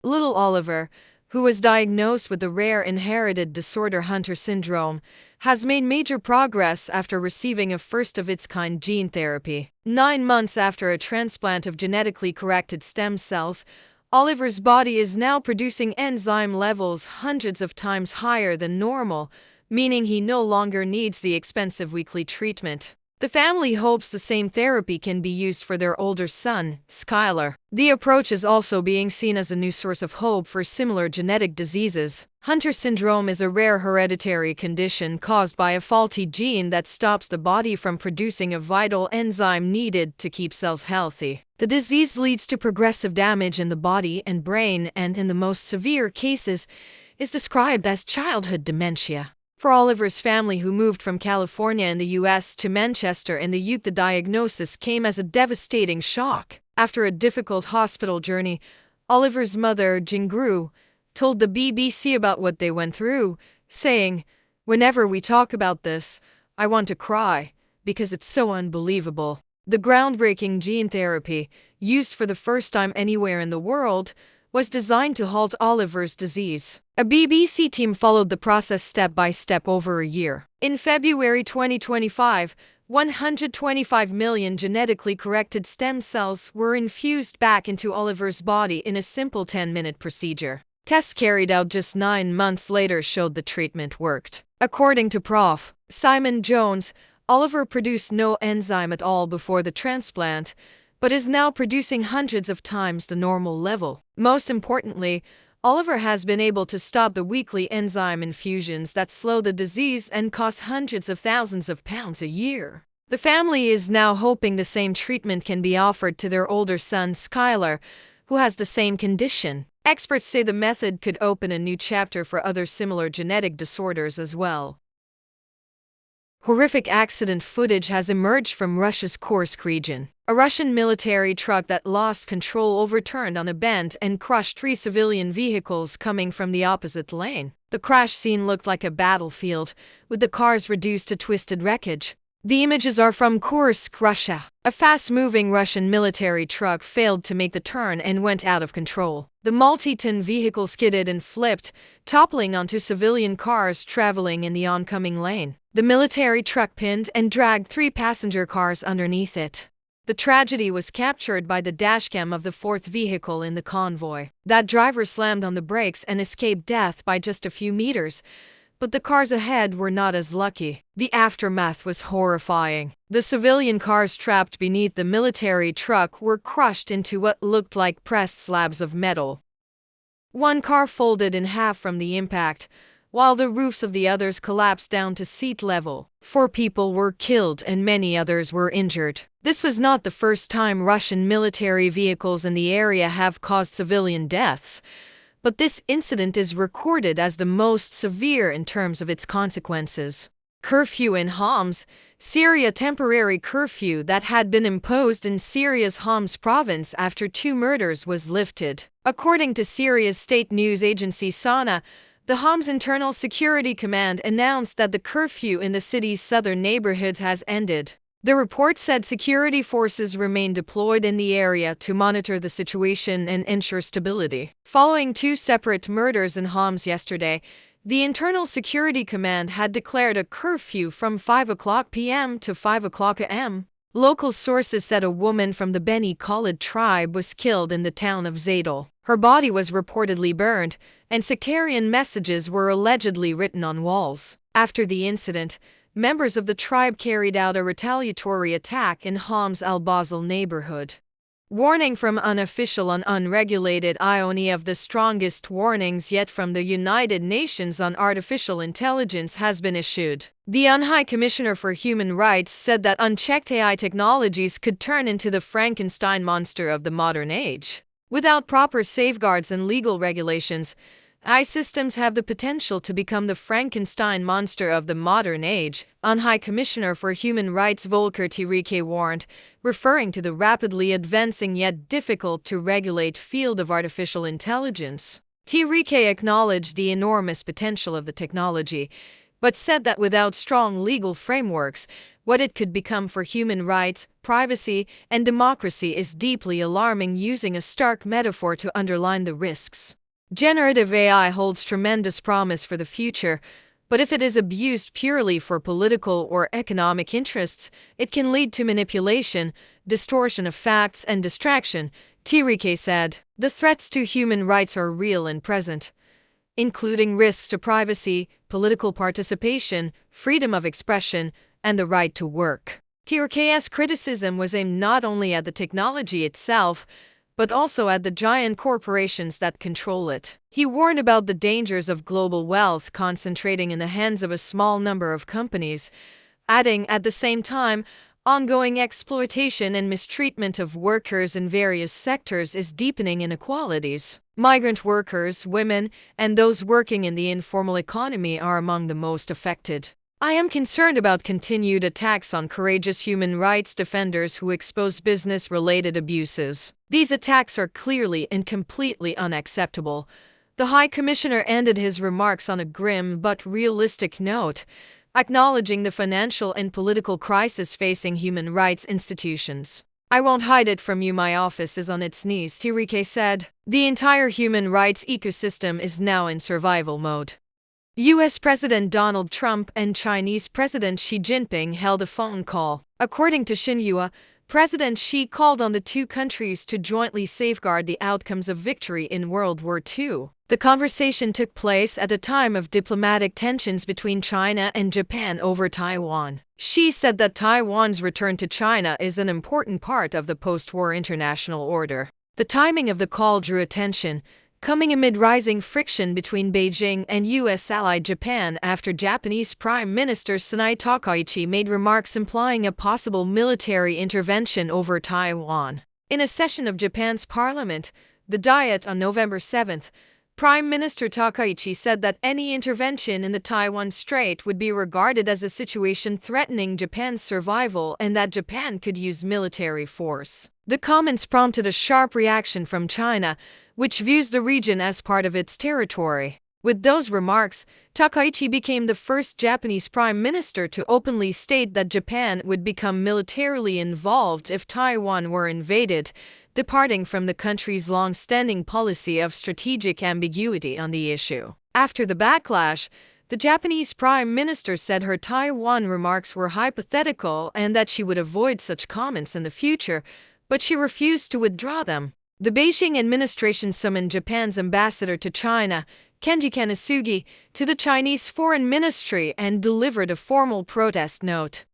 Little Oliver, who was diagnosed with the rare inherited disorder Hunter syndrome, has made major progress after receiving a first-of-its-kind gene therapy. 9 months after a transplant of genetically corrected stem cells, Oliver's body is now producing enzyme levels hundreds of times higher than normal, meaning he no longer needs the expensive weekly treatment. The family hopes the same therapy can be used for their older son, Skylar. The approach is also being seen as a new source of hope for similar genetic diseases. Hunter syndrome is a rare hereditary condition caused by a faulty gene that stops the body from producing a vital enzyme needed to keep cells healthy. The disease leads to progressive damage in the body and brain, and in the most severe cases, is described as childhood dementia. For Oliver's family, who moved from California in the US to Manchester in the youth, the diagnosis came as a devastating shock. After a difficult hospital journey, Oliver's mother, Jingru, told the BBC about what they went through, saying, "Whenever we talk about this, I want to cry, because it's so unbelievable." The groundbreaking gene therapy, used for the first time anywhere in the world, was designed to halt Oliver's disease. A BBC team followed the process step by step over a year. In February 2025, 125 million genetically corrected stem cells were infused back into Oliver's body in a simple 10-minute procedure. Tests carried out just 9 months later showed the treatment worked. According to Prof. Simon Jones, Oliver produced no enzyme at all before the transplant, but is now producing hundreds of times the normal level. Most importantly, Oliver has been able to stop the weekly enzyme infusions that slow the disease and cost hundreds of thousands of pounds a year. The family is now hoping the same treatment can be offered to their older son, Skylar, who has the same condition. Experts say the method could open a new chapter for other similar genetic disorders as well. Horrific accident footage has emerged from Russia's Kursk region. A Russian military truck that lost control overturned on a bend and crushed 3 civilian vehicles coming from the opposite lane. The crash scene looked like a battlefield, with the cars reduced to twisted wreckage. The images are from Kursk, Russia. A fast-moving Russian military truck failed to make the turn and went out of control. The multi-ton vehicle skidded and flipped, toppling onto civilian cars traveling in the oncoming lane. The military truck pinned and dragged 3 passenger cars underneath it. The tragedy was captured by the dashcam of the 4th vehicle in the convoy. That driver slammed on the brakes and escaped death by just a few meters, but the cars ahead were not as lucky. The aftermath was horrifying. The civilian cars trapped beneath the military truck were crushed into what looked like pressed slabs of metal. One car folded in half from the impact, while the roofs of the others collapsed down to seat level. 4 people were killed and many others were injured. This was not the first time Russian military vehicles in the area have caused civilian deaths, but this incident is recorded as the most severe in terms of its consequences. Curfew in Homs, Syria. Temporary curfew that had been imposed in Syria's Homs province after 2 murders was lifted. According to Syria's state news agency SANA, the Homs Internal Security Command announced that the curfew in the city's southern neighborhoods has ended. The report said security forces remain deployed in the area to monitor the situation and ensure stability. Following 2 separate murders in Homs yesterday, the Internal Security Command had declared a curfew from 5:00 p.m. to 5:00 a.m. Local sources said a woman from the Beni Khalid tribe was killed in the town of Zaydal. Her body was reportedly burned, and sectarian messages were allegedly written on walls. After the incident, members of the tribe carried out a retaliatory attack in Homs al-Basel neighborhood. Warning from unofficial and unregulated Ionia. Of the strongest warnings yet from the United Nations on Artificial Intelligence has been issued. The UN High Commissioner for Human Rights said that unchecked AI technologies could turn into the Frankenstein monster of the modern age. Without proper safeguards and legal regulations, AI systems have the potential to become the Frankenstein monster of the modern age, UN High Commissioner for Human Rights Volker Turk warned, referring to the rapidly advancing yet difficult to regulate field of artificial intelligence. Turk acknowledged the enormous potential of the technology, but said that without strong legal frameworks, what it could become for human rights, privacy, and democracy is deeply alarming, using a stark metaphor to underline the risks. Generative AI holds tremendous promise for the future, but if it is abused purely for political or economic interests, it can lead to manipulation, distortion of facts, and distraction, Tirike said. The threats to human rights are real and present, including risks to privacy, political participation, freedom of expression, and the right to work. Tirike's criticism was aimed not only at the technology itself, but also at the giant corporations that control it. He warned about the dangers of global wealth concentrating in the hands of a small number of companies, adding, at the same time, ongoing exploitation and mistreatment of workers in various sectors is deepening inequalities. Migrant workers, women, and those working in the informal economy are among the most affected. I am concerned about continued attacks on courageous human rights defenders who expose business-related abuses. These attacks are clearly and completely unacceptable. The High Commissioner ended his remarks on a grim but realistic note, acknowledging the financial and political crisis facing human rights institutions. I won't hide it from you, my office is on its knees, Tirike said. The entire human rights ecosystem is now in survival mode. U.S. President Donald Trump and Chinese President Xi Jinping held a phone call. According to Xinhua, President Xi called on the two countries to jointly safeguard the outcomes of victory in World War II. The conversation took place at a time of diplomatic tensions between China and Japan over Taiwan. Xi said that Taiwan's return to China is an important part of the post-war international order. The timing of the call drew attention, coming amid rising friction between Beijing and U.S. ally Japan after Japanese Prime Minister Sanae Takaichi made remarks implying a possible military intervention over Taiwan. In a session of Japan's parliament, the Diet, on November 7th, Prime Minister Takaichi said that any intervention in the Taiwan Strait would be regarded as a situation threatening Japan's survival and that Japan could use military force. The comments prompted a sharp reaction from China, which views the region as part of its territory. With those remarks, Takaichi became the first Japanese prime minister to openly state that Japan would become militarily involved if Taiwan were invaded, departing from the country's long-standing policy of strategic ambiguity on the issue. After the backlash, the Japanese prime minister said her Taiwan remarks were hypothetical and that she would avoid such comments in the future, but she refused to withdraw them. The Beijing administration summoned Japan's ambassador to China, Kenji Kanasugi, to the Chinese Foreign Ministry and delivered a formal protest note.